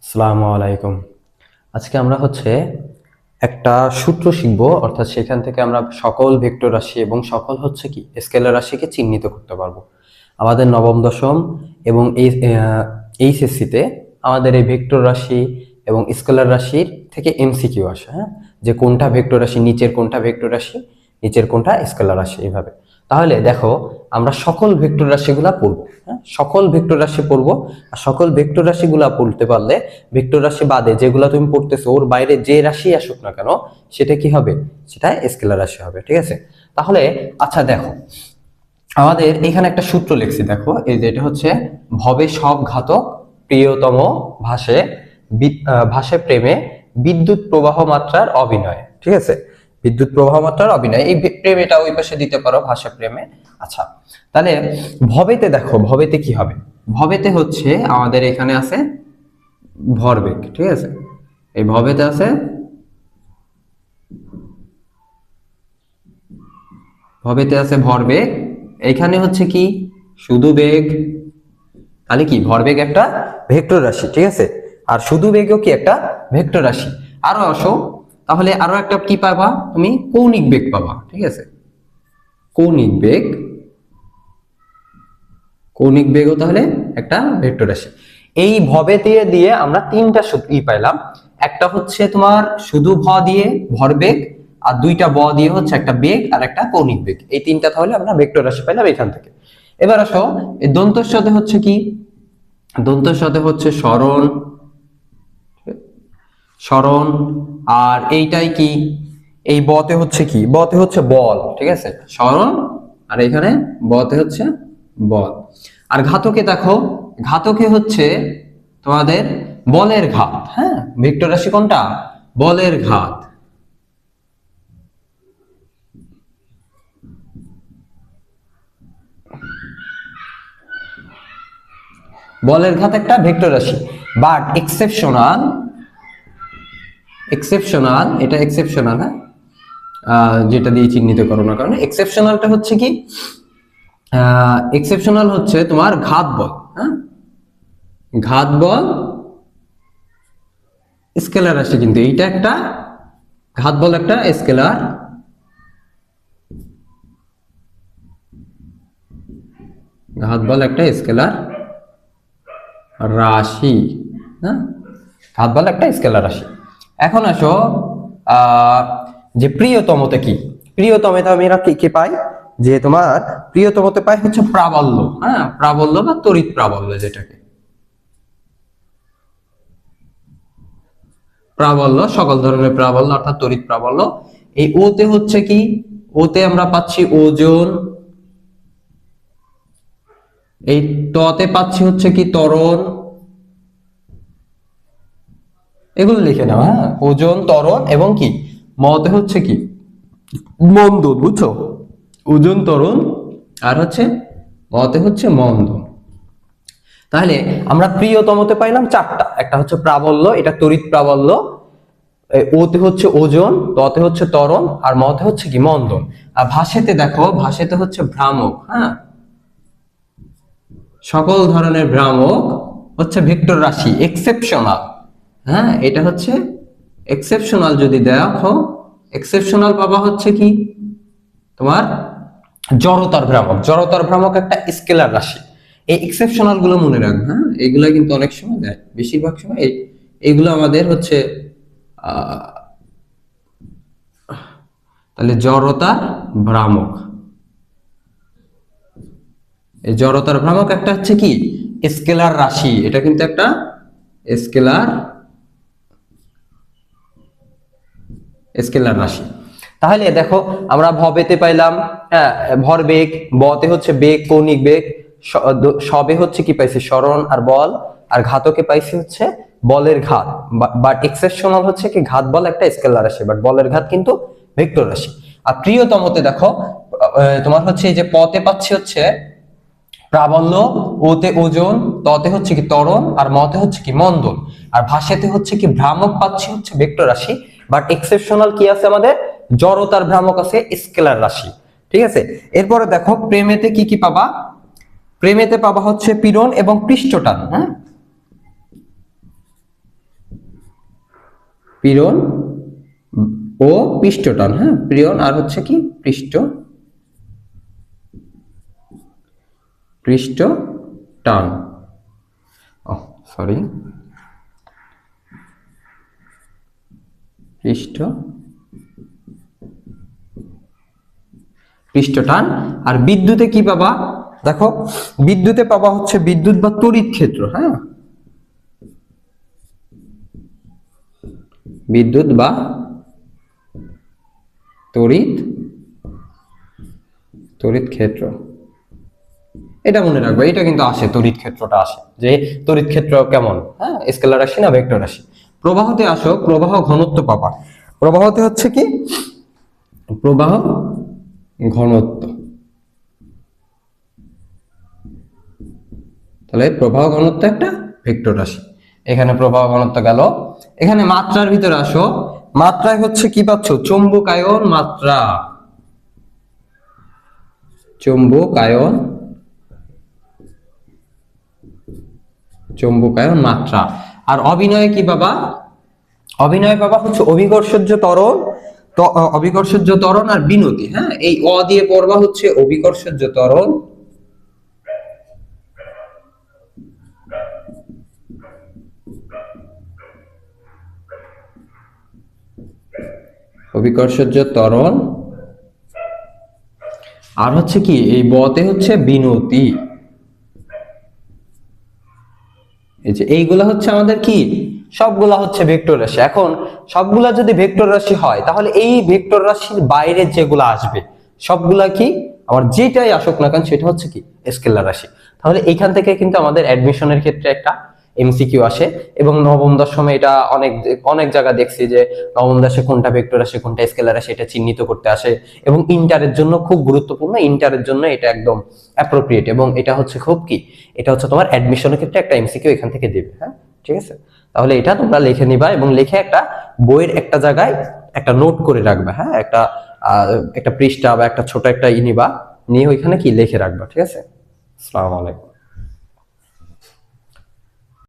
আসসালামু আলাইকুম। আজকে আমরা একটা সূত্র শিখব, অর্থাৎ সেখান থেকে আমরা সকল ভেক্টর রাশি এবং সকল কি স্কেলার রাশিকে চিহ্নিত করতে পারবো। আমাদের নবম দশম এবং এইচএসসিতে আমাদের এই ভেক্টর রাশি এবং স্কেলার রাশির থেকে এমসিকিউ আসে, হ্যাঁ, যে কোনটা ভেক্টর রাশি, নিচের কোনটা ভেক্টর রাশি, নিচের কোনটা স্কেলার রাশি, এইভাবে। তাহলে দেখো, আমরা সকল ভেক্টর রাশিগুলা পড়বো, হ্যাঁ, সকল ভেক্টর রাশি পড়বো। আর সকল ভেক্টর রাশিগুলা পড়তে পারলে ভেক্টর রাশি বাদে যেগুলা তুমি পড়তেছো, ওর বাইরে যে রাশি আসুক না কেন, সেটা কি হবে? সেটা স্কেলার রাশি হবে, ঠিক আছে? তাহলে আচ্ছা দেখো, আমাদের এখানে একটা সূত্র লিখছি, দেখো এই যে এটা ভবে সব ঘাতক প্রিয়তম ভাসে ভাসে প্রেমে বিদ্যুৎ প্রবাহ মাত্রার অভিনয়, ঠিক আছে? বিদ্যুৎ প্রবাহ মাত্রার অভিনয়, এই প্রেমেটা ওই পাশে দিতে পারো, ভাসে প্রেমে। আচ্ছা, তাহলে ভবেতে দেখো, ভবেতে কি হবে? ভবেতে আমাদের এখানে আছে ভরবেগ, ঠিক আছে? এই ভবেতে আছে, ভবেতে আছে ভরবেগ। এখানে কি শুধু বেগ। তাহলে কি ভরবেগ একটা ভেক্টর রাশি, ঠিক আছে? আর শুধু বেগও কি একটা ভেক্টর রাশি। আরো আসো, তাহলে আরো একটা কি পাবা তুমি? কৌণিক বেগ পাবা, ঠিক আছে? কৌণিক বেগ, কৌণিক বেগও তাহলে একটা ভেক্টর রাশি। এই ভবে দিয়ে দিয়ে আমরা তিনটা পাইলাম। একটা তোমার শুধু দিয়ে ভরবেগ, আর দুইটা দিয়ে একটা বেগ আর একটা কৌণিক বেগ। এই তিনটা তাহলে আমরা ভেক্টর রাশি পাইলাম এখান থেকে। এবার আসো, এই দন্তর সাথে কি? দন্তর সাথে সরণ, সরণ। আর এইটাই কি? এই বতে কি? বতে বল, ঠিক আছে? সরণ, আর এখানে বতে বল। আর ঘাতকে দেখো, ঘাতকে তোমাদের বলের ঘাত, হ্যাঁ। ভেক্টর রাশি কোনটা? বলের ঘাত। বলের ঘাত একটা ভেক্টর রাশি, বাট এক্সেপশনাল, এক্সেপশনাল, এটা এক্সেপশনাল, হ্যাঁ, যেটা দিয়ে চিহ্নিত করো না, কারণ এক্সেপশনালটা কি? এক্সেপশনাল তোমার ঘাত বল, হ্যাঁ, ঘাত বল স্কেলার রাশি। কিন্তু এইটা একটা ঘাত বল, একটা স্কেলার, ঘাত বল একটা স্কেলার রাশি, হ্যাঁ, ঘাত বল একটা স্কেলার রাশি। এখন আসো, যে প্রিয়তমতে কি? প্রিয়তমতে আমরা কি পাই? যে তোমার প্রিয়তমতে পাই প্রাবল্য, হ্যাঁ, প্রাবল্য বা তড়িৎ প্রাবল্য, যেটাকে প্রাবল্য, সকল ধরনের প্রাবল্য অর্থাৎ তড়িৎ প্রাবল্য। এই ওতে কি? ওতে আমরা পাচ্ছি ওজন। এই ততে পাচ্ছি কি? ত্বরণ। এগুলো লিখে নাও, হ্যাঁ, ওজন, ত্বরণ এবং কি মতে কি? মন্দন, বুঝছো? ওজন, ত্বরণ আর মতে মন্দন। তাহলে আমরা প্রিয়তমতে পাইলাম চারটা। একটা প্রাবল্য, এটা তড়িৎ প্রাবল্য। ওতে ওজন, ততে ত্বরণ, আর মতে কি? মন্দন। আর ভাষেতে দেখো, ভাষেতে ভ্রামক, হ্যাঁ, সকল ধরনের ভ্রামক ভেক্টর রাশি, এক্সেপশনাল, হ্যাঁ, এটা এক্সেপশনাল। যদি দেখো এক্সেপশনাল পাবা কি? তোমার জড়তার ভ্রামক। জড়তার ভ্রামক একটা স্কেলার রাশি। এই এক্সেপশনাল গুলো মনে রাখবে, হ্যাঁ, এগুলা কিন্তু অনেক সময় দেয়, বেশিরভাগ সময় এইগুলো আমাদের তাহলে জড়তার ভ্রামক, এই জড়তার ভ্রামক একটা কি? স্কেলার রাশি। এটা কিন্তু একটা স্কেলার, স্কেলার রাশি। তাহলে দেখো, আমরা ভবেতে পাইলাম, হ্যাঁ, ভরবেগ, বতে বেগ, কৌণিক বেগ, সবে কি পাইছি? সরণ আর বল। আর ঘাতকে পাইছি বলের ঘাত। বাট এক্সেপশনাল কি? ঘাত বল একটা স্কেলার রাশি, বাট বলের ঘাত কিন্তু ভেক্টর রাশি। আর প্রিয়তমতে দেখো, তোমার এই যে পতে পাচ্ছি প্রাবল্য, ওতে ওজন, ততে কি? ত্বরণ, আর মতে কি? মন্দন। আর ভাষাতে কি? ভ্রামক পাচ্ছি ভেক্টর রাশি, বাট এক্সেপশনাল কি আছে আমাদের? জড়তার ভ্রামক আছে, স্কেলার রাশি, ঠিক আছে? এরপরে দেখো, প্রেমেতে কি কি পাবা? প্রেমেতে পাবা পীড়ন এবং পৃষ্ঠটান, হ্যাঁ, পীড়ন ও পৃষ্ঠটান, হ্যাঁ, পীড়ন আর হচ্ছে কি পৃষ্ঠটান, সরি, পৃষ্ঠটান। আর বিদ্যুতে কি পাবা, দেখো বিদ্যুতে পাবা হচ্ছে বিদ্যুৎ বা তড়িৎ ক্ষেত্র, হ্যাঁ, বিদ্যুৎ বা তড়িৎ ক্ষেত্র, এটা মনে রাখবে, এটা কিন্তু আসে, তড়িৎ ক্ষেত্রটা আসে, যে তড়িৎ ক্ষেত্র কেমন, হ্যাঁ, স্কেলার রাশি না ভেক্টর রাশি। প্রবাহতে আসো, প্রবাহ ঘনত্ব পাবা। প্রবাহতে হচ্ছে কি, প্রবাহ ঘনত্ব, তাহলে প্রবাহ ঘনত্ব একটা ভেক্টর রাশি। এখানে প্রবাহ ঘনত্ব গেল। এখানে মাত্রার ভিতরে আসো, মাত্রায় হচ্ছে কি পাচ্ছ, চৌম্বকায়ন মাত্রা, চৌম্বকায়ন মাত্রা। আর অভিনয়ে কি পাবা, অভিনয় পাবা হচ্ছে অভিকর্ষজ ত্বরণ, অভিকর্ষজ ত্বরণ আর বিনতি, হ্যাঁ, এই অ দিয়ে পড়বা হচ্ছে অভিকর্ষজ ত্বরণ, অভিকর্ষজ ত্বরণ, আর হচ্ছে কি এই বতে হচ্ছে বিনতি। এই যে এইগুলা হচ্ছে আমাদের কি, সবগুলা হচ্ছে ভেক্টর রাশি। এখন সবগুলা যদি ভেক্টর রাশি হয়, তাহলে এই ভেক্টর রাশির বাইরে যেগুলো আসবে সবগুলা কি, আমার যেটাই আসুক না কেন সেটা হচ্ছে কি স্কেলার রাশি। তাহলে এইখান থেকে কিন্তু আমাদের অ্যাডমিশনের ক্ষেত্রে একটা এমসিকিউ আসে, এবং নবম দশমে এটা অনেক অনেক জায়গা দেখছি যে নবম দশে কোনটা ভেক্টর রাশি কোনটা স্কেলার রাশি এটা চিহ্নিত করতে আসে, এবং ইন্টারের জন্য খুব গুরুত্বপূর্ণ, ইন্টারের জন্য এটা একদম অ্যাপ্রোপ্রিয়েট, এবং এটা হচ্ছে খুব কি, এটা হচ্ছে তোমার অ্যাডমিশনের ক্ষেত্রে একটা এমসিকিউ এখান থেকে দেবে, হ্যাঁ, ঠিক আছে। তাহলে এটা তোমরা লিখে নিবা, এবং লিখে একটা বইয়ের একটা জায়গায় একটা নোট করে রাখবা, হ্যাঁ, একটা পৃষ্ঠা বা একটা ছোট একটা নিবা, নিয়ে ওইখানে কি লিখে রাখবা, ঠিক আছে। আসসালামু আলাইকুম।